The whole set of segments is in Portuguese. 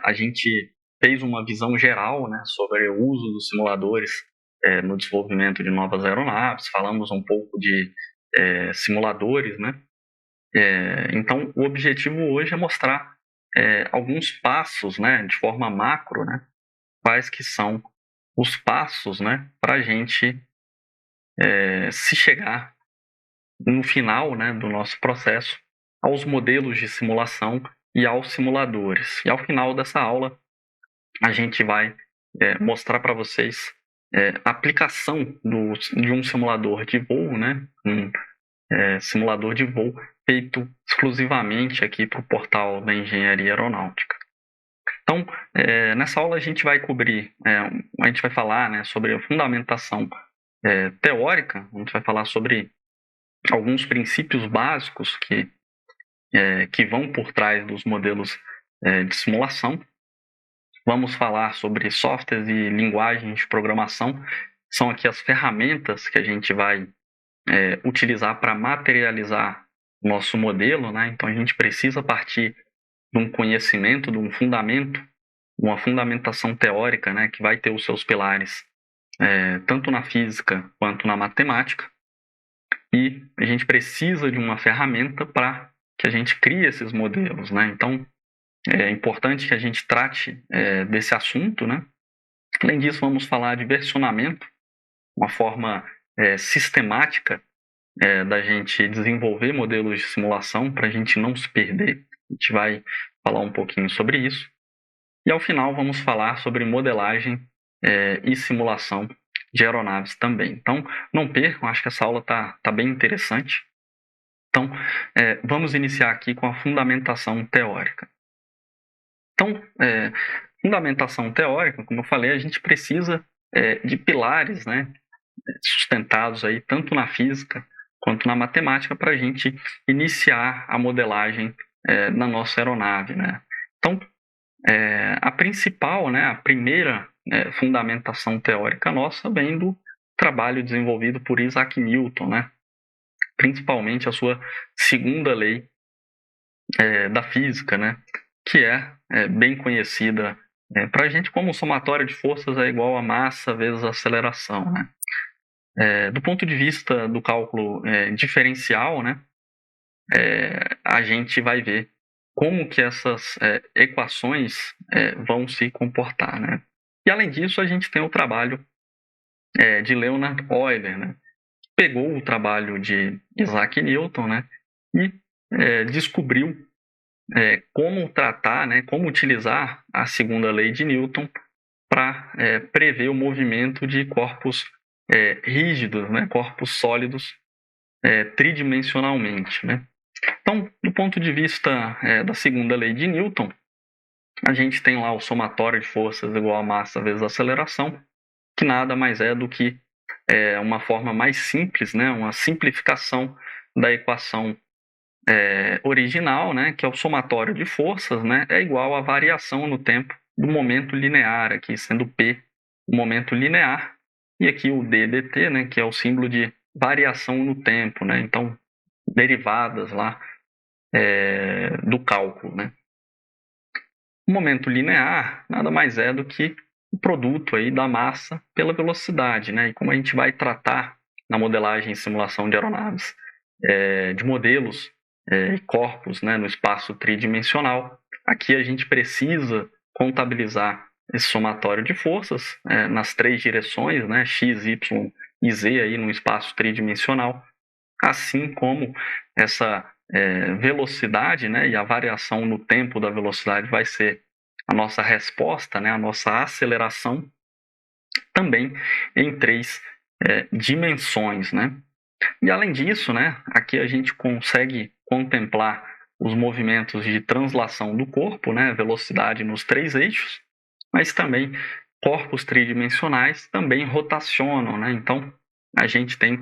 a gente fez uma visão geral, né, sobre o uso dos simuladores no desenvolvimento de novas aeronaves, falamos um pouco de simuladores, né? Então, o objetivo hoje é mostrar alguns passos, né, de forma macro, né, quais que são os passos, né, para a gente se chegar no final, né, do nosso processo aos modelos de simulação e aos simuladores. E ao final dessa aula, a gente vai mostrar para vocês a aplicação de um simulador de voo, né, um simulador de voo feito exclusivamente aqui para o portal da Engenharia Aeronáutica. Então, nessa aula a gente vai cobrir, a gente vai falar, né, sobre a fundamentação teórica, a gente vai falar sobre alguns princípios básicos que vão por trás dos modelos de simulação. Vamos falar sobre softwares e linguagens de programação, são aqui as ferramentas que a gente vai utilizar para materializar o nosso modelo, né? Então a gente precisa partir de um conhecimento, de um fundamento, uma fundamentação teórica, né, que vai ter os seus pilares tanto na física quanto na matemática, e a gente precisa de uma ferramenta para que a gente crie esses modelos, né? Então é importante que a gente trate desse assunto, né? Além disso, vamos falar de versionamento, uma forma sistemática da gente desenvolver modelos de simulação para a gente não se perder. A gente vai falar um pouquinho sobre isso. E ao final vamos falar sobre modelagem e simulação de aeronaves também. Então, não percam, acho que essa aula tá bem interessante. Então, vamos iniciar aqui com a fundamentação teórica. Então, fundamentação teórica, como eu falei, a gente precisa de pilares, né, sustentados aí tanto na física quanto na matemática para a gente iniciar a modelagem na nossa aeronave, né? Então, a principal, né, a primeira fundamentação teórica nossa vem do trabalho desenvolvido por Isaac Newton, né? Principalmente a sua segunda lei da física, né? Que é bem conhecida para a gente como o somatório de forças é igual a massa vezes a aceleração, né? Do ponto de vista do cálculo diferencial, né, a gente vai ver como que essas equações vão se comportar, né? E além disso, a gente tem o trabalho de Leonhard Euler, né? Pegou o trabalho de Isaac Newton, né, e descobriu como tratar, né, como utilizar a segunda lei de Newton para prever o movimento de corpos rígidos, né, corpos sólidos tridimensionalmente, né? Então, do ponto de vista da segunda lei de Newton, a gente tem lá o somatório de forças igual a massa vezes a aceleração, que nada mais é do que uma forma mais simples, né, uma simplificação da equação original, né, que é o somatório de forças, né, é igual à variação no tempo do momento linear, aqui sendo P o momento linear, e aqui o d dt, né, que é o símbolo de variação no tempo, né, então derivadas lá do cálculo, né. O momento linear nada mais é do que o produto aí da massa pela velocidade, né, e como a gente vai tratar na modelagem e simulação de aeronaves de modelos e corpos, né, no espaço tridimensional, aqui a gente precisa contabilizar esse somatório de forças nas três direções, né, x, y e z aí no espaço tridimensional, assim como essa velocidade, né, e a variação no tempo da velocidade vai ser a nossa resposta, né, a nossa aceleração, também em três dimensões, né? E além disso, né, aqui a gente consegue contemplar os movimentos de translação do corpo, né, velocidade nos três eixos, mas também corpos tridimensionais também rotacionam, né? Então a gente tem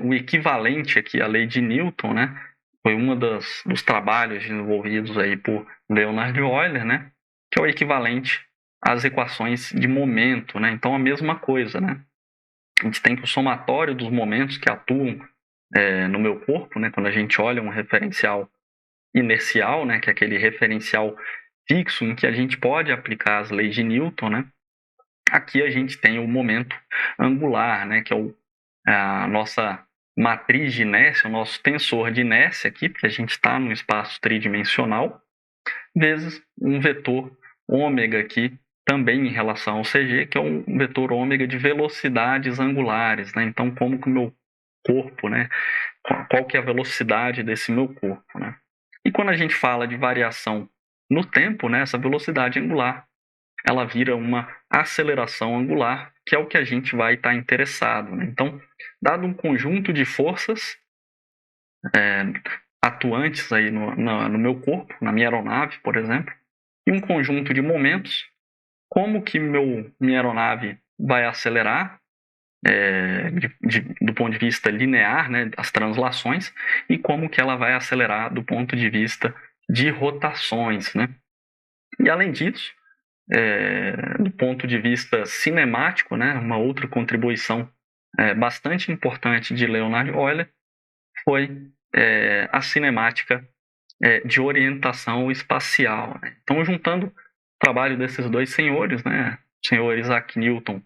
o equivalente aqui à lei de Newton, né? Foi um dos trabalhos desenvolvidos aí por Leonhard Euler, né? Que é o equivalente às equações de momento, né? Então a mesma coisa, né? A gente tem que o somatório dos momentos que atuam no meu corpo, né? Quando a gente olha um referencial inercial, né? Que é aquele referencial fixo em que a gente pode aplicar as leis de Newton, né? Aqui a gente tem o momento angular, né? Que é a nossa matriz de inércia, o nosso tensor de inércia aqui, porque a gente está num espaço tridimensional, vezes um vetor ômega aqui, também em relação ao CG, que é um vetor ômega de velocidades angulares, né? Então, como que o meu corpo, né? Qual que é a velocidade desse meu corpo, né? E quando a gente fala de variação no tempo, né? Essa velocidade angular, ela vira uma aceleração angular, que é o que a gente vai estar interessado, né? Então, dado um conjunto de forças atuantes aí no meu corpo, na minha aeronave, por exemplo, e um conjunto de momentos, como que minha aeronave vai acelerar do ponto de vista linear, né, as translações, e como que ela vai acelerar do ponto de vista de rotações, né? E além disso, do ponto de vista cinemático, né, uma outra contribuição bastante importante de Leonhard Euler foi a cinemática de orientação espacial, né? Então, juntando o trabalho desses dois senhores, né, o senhor Isaac Newton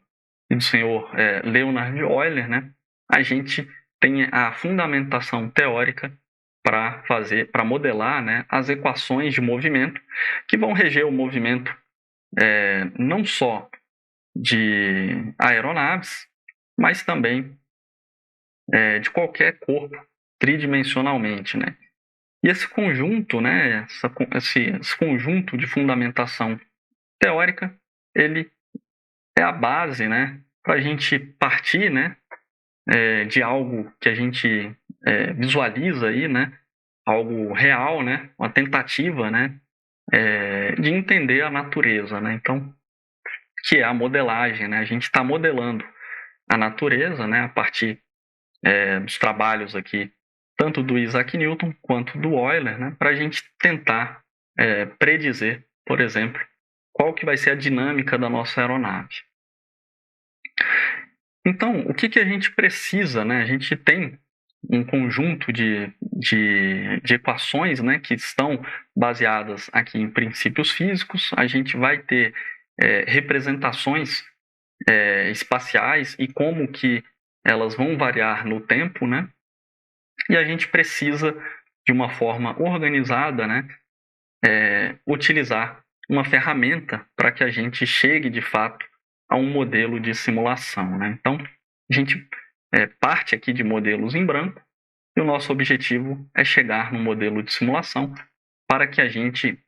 e do senhor Leonhard Euler, né, a gente tem a fundamentação teórica para modelar, né, as equações de movimento que vão reger o movimento não só de aeronaves, mas também de qualquer corpo tridimensionalmente, né? E esse conjunto, né, esse conjunto de fundamentação teórica, ele é a base, né, para a gente partir, né, de algo que a gente visualiza aí, né, algo real, né, uma tentativa, né, de entender a natureza, né? Então, que é a modelagem, né? A gente está modelando a natureza, né, a partir dos trabalhos aqui, tanto do Isaac Newton quanto do Euler, né, para a gente tentar predizer, por exemplo, qual que vai ser a dinâmica da nossa aeronave. Então, o que a gente precisa, né? A gente tem um conjunto de equações, né, que estão baseadas aqui em princípios físicos. A gente vai ter representações espaciais e como que elas vão variar no tempo, né? E a gente precisa, de uma forma organizada, né, utilizar uma ferramenta para que a gente chegue, de fato, a um modelo de simulação, né? Então, a gente parte aqui de modelos em branco e o nosso objetivo é chegar no modelo de simulação para que a gente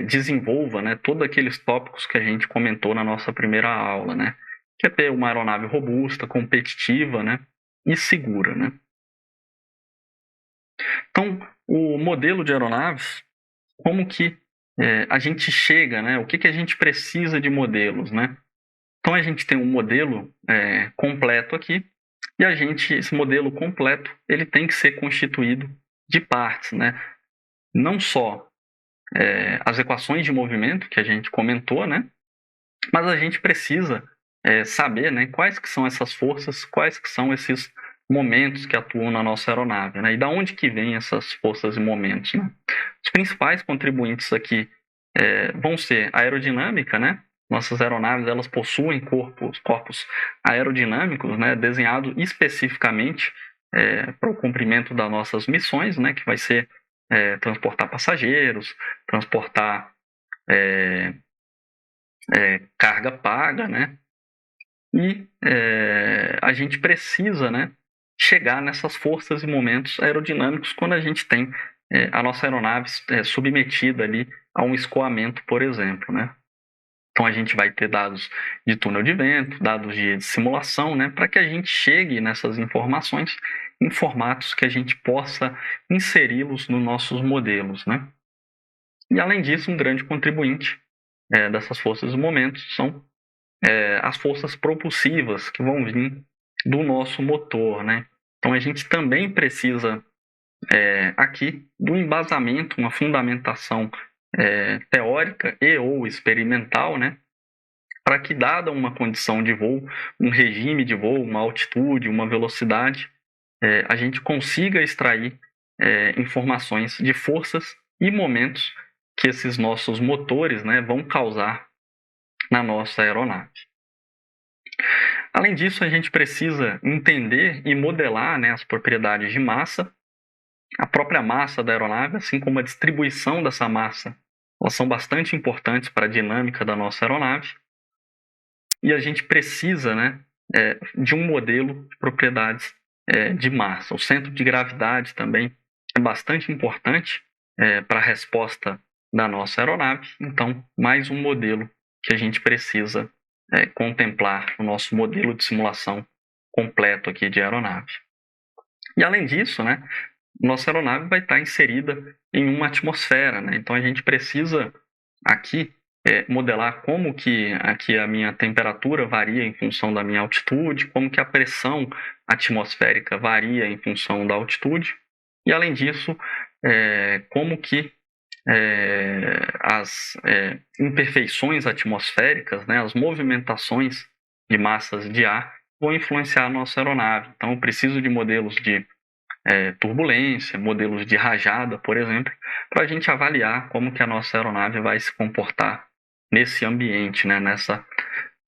desenvolva, né, todos aqueles tópicos que a gente comentou na nossa primeira aula, né? Que é ter uma aeronave robusta, competitiva, né, e segura, né? Então, o modelo de aeronaves, como que a gente chega, né? O que a gente precisa de modelos, né? Então, a gente tem um modelo completo aqui, e esse modelo completo, ele tem que ser constituído de partes, né? Não só as equações de movimento que a gente comentou, né? Mas a gente precisa saber, né, quais que são essas forças, quais que são esses momentos que atuam na nossa aeronave, né? E da onde que vêm essas forças e momentos, né? Os principais contribuintes aqui vão ser a aerodinâmica, né? Nossas aeronaves, elas possuem corpos aerodinâmicos, né, desenhados especificamente para o cumprimento das nossas missões, né, que vai ser transportar passageiros, transportar carga paga, né? E a gente precisa, né, chegar nessas forças e momentos aerodinâmicos quando a gente tem a nossa aeronave submetida ali a um escoamento, por exemplo, né? Então a gente vai ter dados de túnel de vento, dados de simulação, né, para que a gente chegue nessas informações em formatos que a gente possa inseri-los nos nossos modelos, né? E além disso, um grande contribuinte dessas forças e momentos são as forças propulsivas que vão vir do nosso motor, né? Então a gente também precisa aqui do embasamento, uma fundamentação teórica e ou experimental, né? Para que, dada uma condição de voo, um regime de voo, uma altitude, uma velocidade, a gente consiga extrair informações de forças e momentos que esses nossos motores, né, vão causar na nossa aeronave. Além disso, a gente precisa entender e modelar, né, as propriedades de massa, a própria massa da aeronave, assim como a distribuição dessa massa, elas são bastante importantes para a dinâmica da nossa aeronave. E a gente precisa, né, de um modelo de propriedades de massa. O centro de gravidade também é bastante importante para a resposta da nossa aeronave. Então, mais um modelo que a gente precisa contemplar no nosso modelo de simulação completo aqui de aeronave. E além disso, né, nossa aeronave vai estar inserida em uma atmosfera, né? Então a gente precisa aqui modelar como que aqui a minha temperatura varia em função da minha altitude, como que a pressão atmosférica varia em função da altitude, e além disso, como que as imperfeições atmosféricas, né, as movimentações de massas de ar vão influenciar a nossa aeronave. Então eu preciso de modelos de turbulência, modelos de rajada, por exemplo, para a gente avaliar como que a nossa aeronave vai se comportar nesse ambiente, né, nessa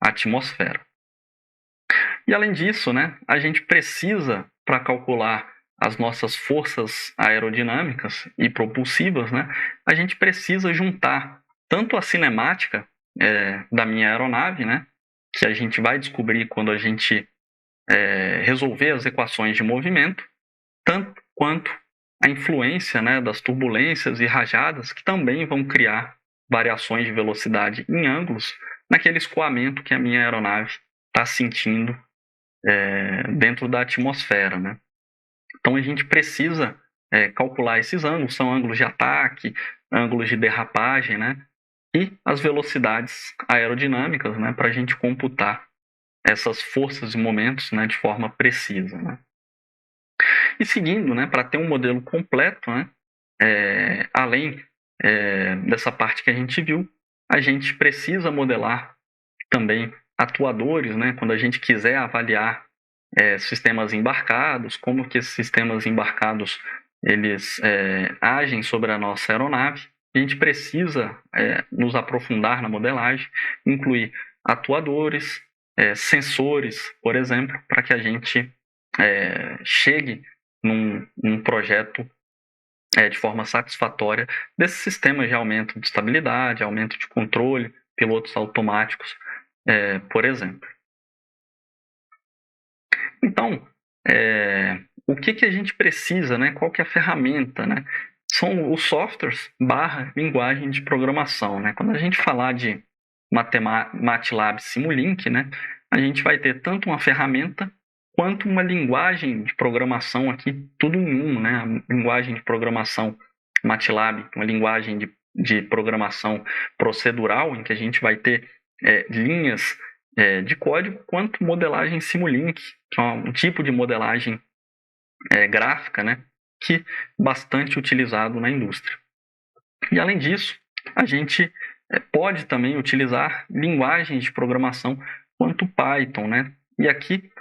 atmosfera. E além disso, né, a gente precisa, para calcular as nossas forças aerodinâmicas e propulsivas, né, a gente precisa juntar tanto a cinemática da minha aeronave, né, que a gente vai descobrir quando a gente resolver as equações de movimento, tanto quanto a influência, né, das turbulências e rajadas, que também vão criar variações de velocidade em ângulos naquele escoamento que a minha aeronave está sentindo dentro da atmosfera, né? Então a gente precisa calcular esses ângulos, são ângulos de ataque, ângulos de derrapagem, né? E as velocidades aerodinâmicas, né, para a gente computar essas forças e momentos, né, de forma precisa, né? E seguindo, né, para ter um modelo completo, né, além dessa parte que a gente viu, a gente precisa modelar também atuadores, né, quando a gente quiser avaliar sistemas embarcados, como que esses sistemas embarcados eles agem sobre a nossa aeronave. A gente precisa nos aprofundar na modelagem, incluir atuadores, sensores, por exemplo, para que a gente chegue num projeto de forma satisfatória desses sistemas de aumento de estabilidade, aumento de controle, pilotos automáticos, por exemplo. Então, o que a gente precisa, né? Qual que é a ferramenta, né? São os softwares / linguagem de programação, né? Quando a gente falar de MATLAB Simulink, né, a gente vai ter tanto uma ferramenta quanto uma linguagem de programação aqui, tudo em um, né? A linguagem de programação MATLAB, uma linguagem de programação procedural, em que a gente vai ter linhas de código, quanto modelagem Simulink, que é um tipo de modelagem gráfica, né, que é bastante utilizado na indústria. E além disso, a gente pode também utilizar linguagens de programação quanto Python, né? E aqui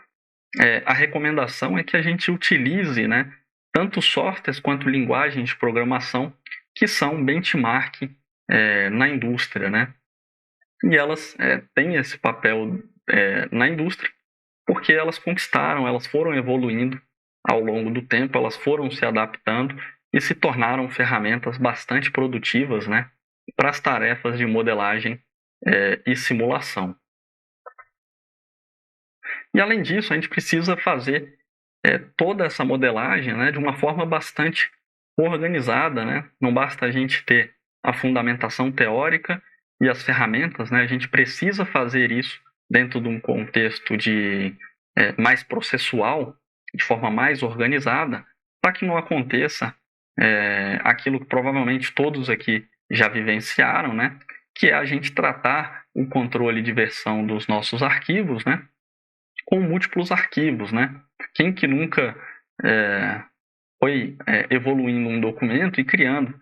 a recomendação é que a gente utilize, né, tanto softwares quanto linguagens de programação que são benchmark na indústria, né? E elas têm esse papel na indústria porque elas conquistaram, elas foram evoluindo ao longo do tempo, elas foram se adaptando e se tornaram ferramentas bastante produtivas, né, para as tarefas de modelagem e simulação. E além disso, a gente precisa fazer toda essa modelagem, né, de uma forma bastante organizada, né? Não basta a gente ter a fundamentação teórica e as ferramentas, né? A gente precisa fazer isso dentro de um contexto mais processual, de forma mais organizada, para que não aconteça aquilo que provavelmente todos aqui já vivenciaram, né? Que é a gente tratar o controle de versão dos nossos arquivos, né, com múltiplos arquivos, né? Quem que nunca foi evoluindo um documento e criando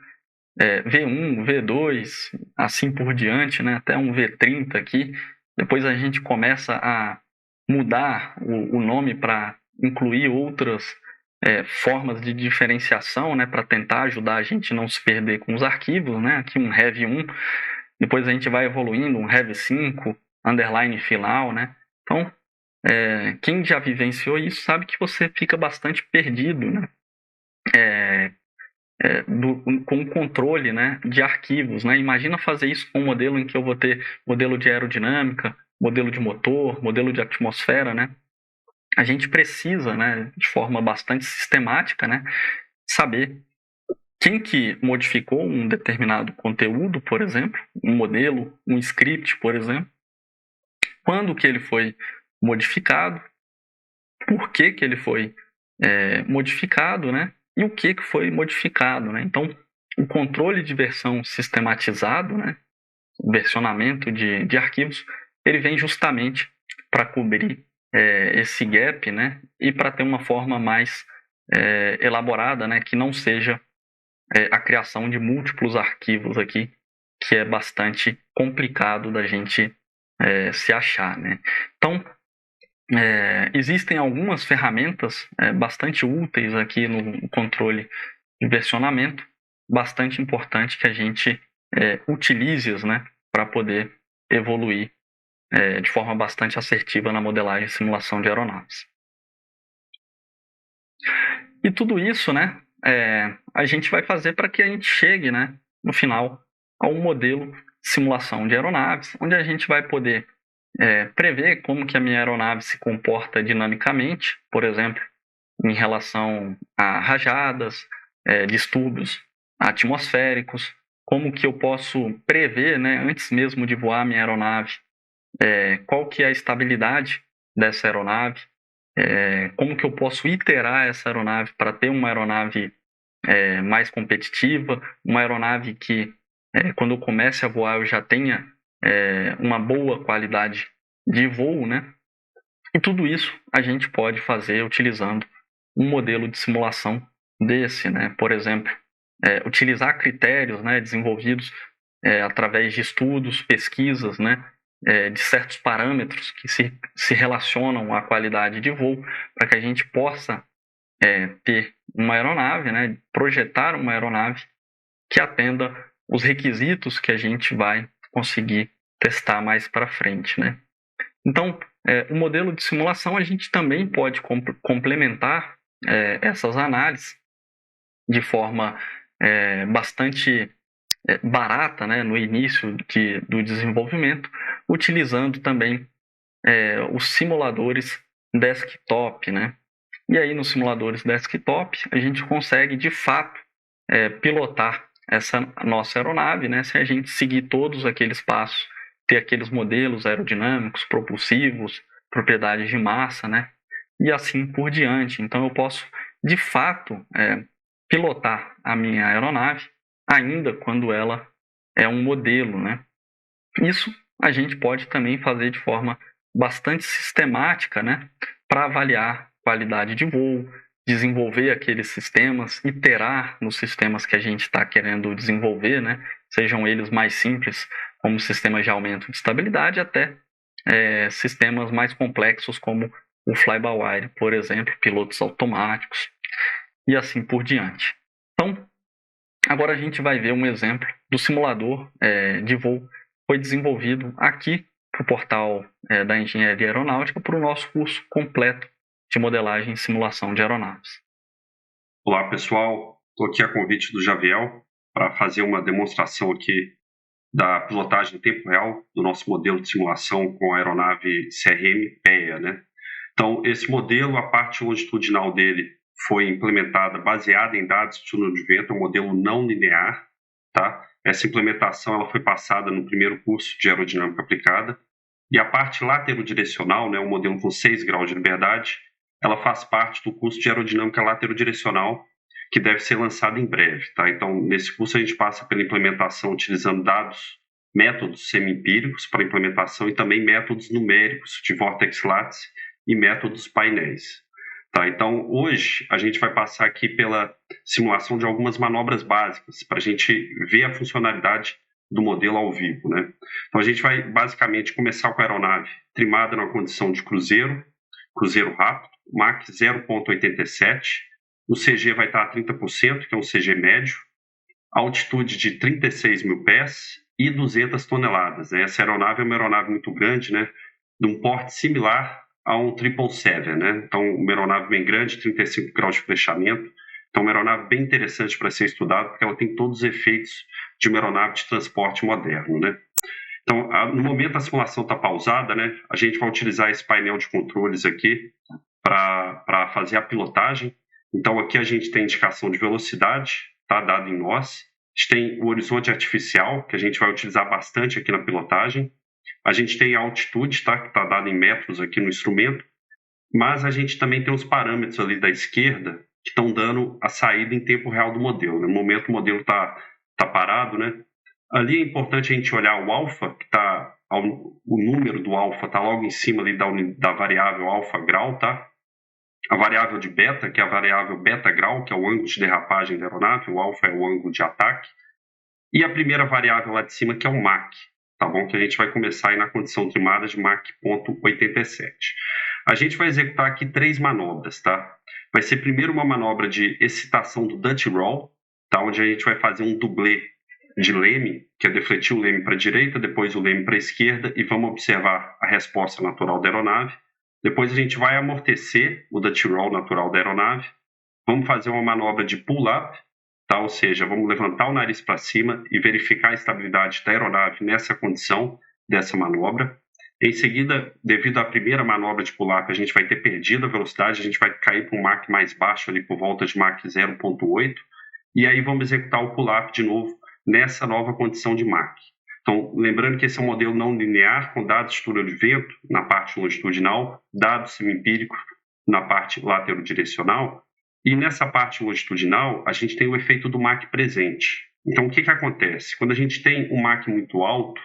V1, V2, assim por diante, né? Até um V30 aqui. Depois a gente começa a mudar o nome para incluir outras formas de diferenciação, né, para tentar ajudar a gente a não se perder com os arquivos, né? Aqui um Rev 1, depois a gente vai evoluindo, um Rev 5, underline final, né? Então, quem já vivenciou isso sabe que você fica bastante perdido, né? Com o controle, né, de arquivos, né? Imagina fazer isso com um modelo em que eu vou ter modelo de aerodinâmica, modelo de motor, modelo de atmosfera, né? A gente precisa, né, de forma bastante sistemática, né, saber quem que modificou um determinado conteúdo, por exemplo, um modelo, um script, por exemplo, quando que ele foi modificado, por que que ele foi modificado, né, e o que foi modificado, né? Então, o controle de versão sistematizado, né, o versionamento de arquivos, ele vem justamente para cobrir esse gap, né, e para ter uma forma mais elaborada, né, que não seja a criação de múltiplos arquivos aqui, que é bastante complicado da gente se achar, né? Então, existem algumas ferramentas bastante úteis aqui no controle de versionamento, bastante importante que a gente utilize-as, né, para poder evoluir de forma bastante assertiva na modelagem e simulação de aeronaves. E tudo isso, né, a gente vai fazer para que a gente chegue, né, no final, a um modelo de simulação de aeronaves, onde a gente vai poder prever como que a minha aeronave se comporta dinamicamente, por exemplo, em relação a rajadas, distúrbios atmosféricos, como que eu posso prever, né, antes mesmo de voar minha aeronave, qual que é a estabilidade dessa aeronave, como que eu posso iterar essa aeronave para ter uma aeronave mais competitiva, uma aeronave que, quando eu comece a voar, eu já tenha uma boa qualidade de voo, né? E tudo isso a gente pode fazer utilizando um modelo de simulação desse, né? Por exemplo, utilizar critérios, né, desenvolvidos através de estudos, pesquisas, né, de certos parâmetros que se relacionam à qualidade de voo, para que a gente possa ter uma aeronave, né, projetar uma aeronave que atenda os requisitos que a gente vai conseguir testar mais para frente, né? Então, o modelo de simulação a gente também pode complementar essas análises de forma bastante barata, né, no início do desenvolvimento, utilizando também os simuladores desktop, né? E aí, nos simuladores desktop, a gente consegue, de fato, pilotar essa nossa aeronave, né? Se a gente seguir todos aqueles passos, ter aqueles modelos aerodinâmicos, propulsivos, propriedades de massa, né? E assim por diante. Então, eu posso, de fato, pilotar a minha aeronave, ainda quando ela é um modelo, né? Isso a gente pode também fazer de forma bastante sistemática, né, para avaliar qualidade de voo, desenvolver aqueles sistemas, iterar nos sistemas que a gente está querendo desenvolver, né, sejam eles mais simples, como sistemas de aumento de estabilidade, até sistemas mais complexos, como o fly-by-wire, por exemplo, pilotos automáticos, e assim por diante. Então, agora a gente vai ver um exemplo do simulador de voo foi desenvolvido aqui para o portal da Engenharia Aeronáutica para o nosso curso completo de modelagem e simulação de aeronaves. Olá, pessoal. Estou aqui a convite do Javiel para fazer uma demonstração aqui da pilotagem em tempo real do nosso modelo de simulação com a aeronave CRM PEA, né? Então, esse modelo, a parte longitudinal dele foi implementada baseada em dados de túnel de vento, é um modelo não linear, tá? Essa implementação ela foi passada no primeiro curso de aerodinâmica aplicada. E a parte laterodirecional, né, um modelo com 6 graus de liberdade, ela faz parte do curso de aerodinâmica laterodirecional, que deve ser lançado em breve, tá? Então, nesse curso a gente passa pela implementação utilizando dados, métodos semi-empíricos para implementação e também métodos numéricos de vortex lattice e métodos painéis. Tá, então, hoje a gente vai passar aqui pela simulação de algumas manobras básicas para a gente ver a funcionalidade do modelo ao vivo, né? Então, a gente vai basicamente começar com a aeronave trimada na condição de cruzeiro rápido, Mach 0,87, o CG vai estar a 30%, que é um CG médio, altitude de 36 mil pés e 200 toneladas. Né? Essa aeronave é uma aeronave muito grande, né? De um porte similar a um 777, né? Então, uma aeronave bem grande, 35 graus de flechamento. Então, uma aeronave bem interessante para ser estudada, porque ela tem todos os efeitos de uma aeronave de transporte moderno, né? Então, no momento a simulação está pausada, né? A gente vai utilizar esse painel de controles aqui para fazer a pilotagem. Então, aqui a gente tem indicação de velocidade, tá dado em nós. A gente tem o horizonte artificial, que a gente vai utilizar bastante aqui na pilotagem. A gente tem a altitude, tá, que está dado em metros aqui no instrumento. Mas a gente também tem os parâmetros ali da esquerda, que estão dando a saída em tempo real do modelo. No momento o modelo está parado, né? Ali é importante a gente olhar o alfa, que está o número do alfa está logo em cima ali da variável alfa grau, tá? A variável de beta, que é a variável beta grau, que é o ângulo de derrapagem da aeronave, o alfa é o ângulo de ataque, e a primeira variável lá de cima, que é o Mach, tá bom? Que a gente vai começar aí na condição trimada de Mach 0.87. A gente vai executar aqui 3 manobras, tá? Vai ser primeiro uma manobra de excitação do Dutch Roll, tá? Onde a gente vai fazer um dublê de leme, que é defletir o leme para a direita, depois o leme para a esquerda, e vamos observar a resposta natural da aeronave. Depois a gente vai amortecer o Dutch Roll natural da aeronave. Vamos fazer uma manobra de pull-up, tá? Ou seja, vamos levantar o nariz para cima e verificar a estabilidade da aeronave nessa condição dessa manobra. Em seguida, devido à primeira manobra de pull-up, a gente vai ter perdido a velocidade, a gente vai cair para um Mach mais baixo, ali por volta de Mach 0.8, e aí vamos executar o pull-up de novo nessa nova condição de Mach. Então, lembrando que esse é um modelo não linear, com dados de estrutura de vento na parte longitudinal, dados semi-empíricos na parte laterodirecional, e nessa parte longitudinal, a gente tem o efeito do Mach presente. Então, o que acontece? Quando a gente tem um Mach muito alto,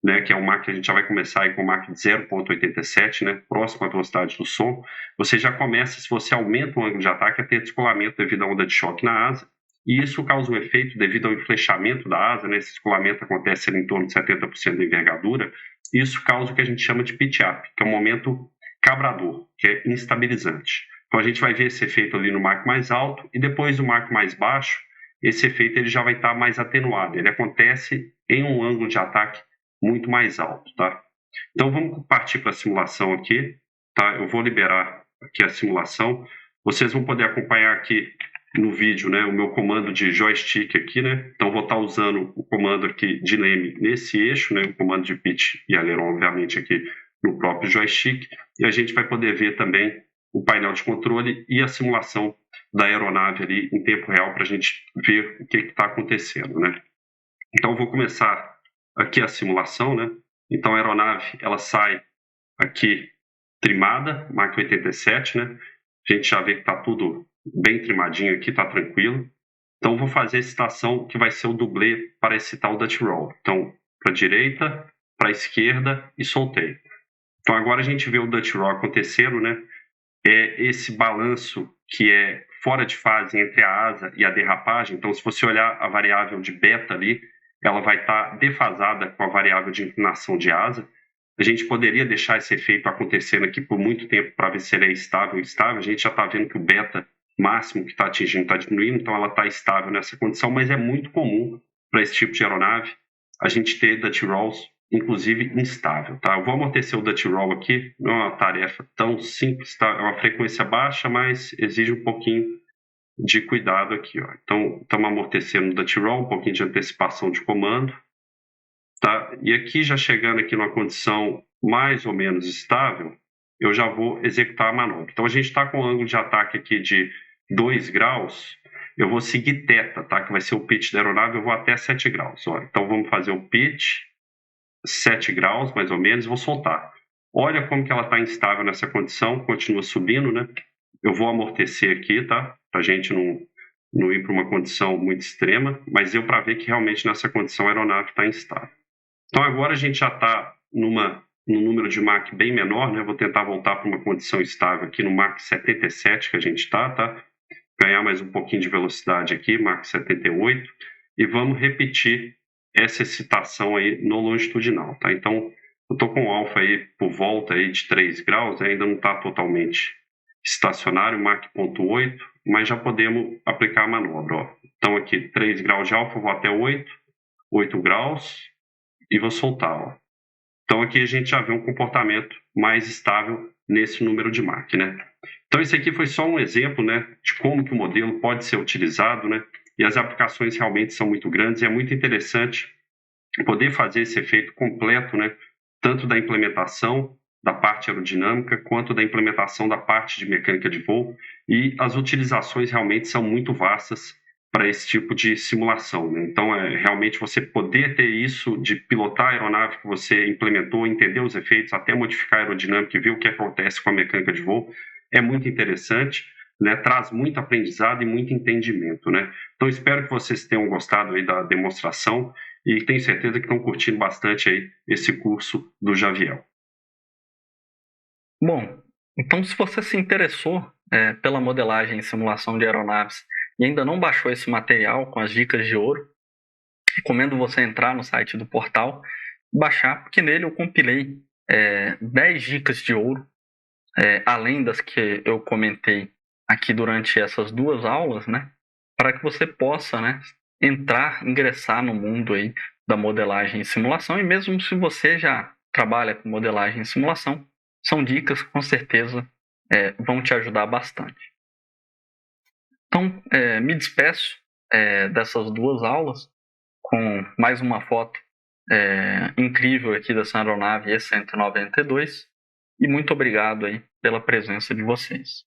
né, que é um Mach que a gente já vai começar aí com o Mach de 0.87, né, próximo à velocidade do som, você já começa, se você aumenta o ângulo de ataque, a ter descolamento devido à onda de choque na asa, e isso causa um efeito devido ao enflechamento da asa, né? Esse descolamento acontece em torno de 70% da envergadura, e isso causa o que a gente chama de pitch-up, que é um momento cabrador, que é instabilizante. Então a gente vai ver esse efeito ali no Mach mais alto, e depois do Mach mais baixo, esse efeito ele já vai estar mais atenuado, ele acontece em um ângulo de ataque muito mais alto, tá? Então vamos partir para a simulação aqui, tá? Eu vou liberar aqui a simulação, vocês vão poder acompanhar aqui no vídeo, né, o meu comando de joystick aqui, né? Então vou estar usando o comando aqui de leme nesse eixo, né, o comando de pitch e aileron, obviamente, aqui no próprio joystick, e a gente vai poder ver também o painel de controle e a simulação da aeronave ali em tempo real para a gente ver o que está acontecendo, né? Então vou começar aqui a simulação, né? Então a aeronave ela sai aqui trimada, Mach 87, né? A gente já vê que está tudo bem trimadinho aqui, está tranquilo. Então vou fazer a excitação que vai ser o dublê para excitar o Dutch Roll. Então, para a direita, para a esquerda e soltei. Então agora a gente vê o Dutch Roll acontecendo, né? É esse balanço que é fora de fase entre a asa e a derrapagem. Então, se você olhar a variável de beta ali, ela vai estar defasada com a variável de inclinação de asa. A gente poderia deixar esse efeito acontecendo aqui por muito tempo para ver se ele é estável ou instável. A gente já está vendo que o beta máximo que está atingindo está diminuindo, então ela está estável nessa condição, mas é muito comum para esse tipo de aeronave a gente ter Dutch Rolls, inclusive instável. Tá? Eu vou amortecer o Dutch Roll aqui, não é uma tarefa tão simples, tá? É uma frequência baixa, mas exige um pouquinho de cuidado aqui. Ó. Então, estamos amortecendo o Dutch Roll, um pouquinho de antecipação de comando. Tá? E aqui, já chegando aqui numa condição mais ou menos estável, eu já vou executar a manobra. Então, a gente está com um ângulo de ataque aqui de 2 graus, eu vou seguir θ, tá? Que vai ser o pitch da aeronave, eu vou até 7 graus. Ó. Então, vamos fazer o pitch, 7 graus mais ou menos, vou soltar. Olha como que ela está instável nessa condição, continua subindo, né? Eu vou amortecer aqui, tá? Para a gente não ir para uma condição muito extrema, mas deu para ver que realmente nessa condição a aeronave está instável. Então agora a gente já está num número de Mach bem menor, né? Vou tentar voltar para uma condição estável aqui no Mach 77 que a gente está, tá? Ganhar mais um pouquinho de velocidade aqui, Mach 78, e vamos repetir essa excitação aí no longitudinal, tá? Então eu estou com alfa aí por volta aí de 3 graus, né? Ainda não está totalmente estacionário, Mach 0,8, mas já podemos aplicar a manobra. Ó. Então aqui 3 graus de alfa, vou até 8 graus e vou soltar. Ó. Então aqui a gente já vê um comportamento mais estável nesse número de Mach, né? Então esse aqui foi só um exemplo, né, de como que o modelo pode ser utilizado, né? E as aplicações realmente são muito grandes e é muito interessante poder fazer esse efeito completo, né, tanto da implementação da parte aerodinâmica quanto da implementação da parte de mecânica de voo, e as utilizações realmente são muito vastas para esse tipo de simulação, né? Então, realmente você poder ter isso de pilotar a aeronave que você implementou, entender os efeitos, até modificar a aerodinâmica e ver o que acontece com a mecânica de voo, é muito interessante, né? Traz muito aprendizado e muito entendimento, né? Então, espero que vocês tenham gostado aí da demonstração e tenho certeza que estão curtindo bastante aí esse curso do Javiel. Bom, então se você se interessou pela modelagem e simulação de aeronaves e ainda não baixou esse material com as dicas de ouro, recomendo você entrar no site do portal, baixar, porque nele eu compilei 10 dicas de ouro, além das que eu comentei aqui durante essas 2 aulas, né, para que você possa, né, ingressar no mundo aí da modelagem e simulação, e mesmo se você já trabalha com modelagem e simulação, são dicas que com certeza vão te ajudar bastante. Então, me despeço dessas 2 aulas com mais uma foto incrível aqui dessa aeronave E-192, e muito obrigado aí pela presença de vocês.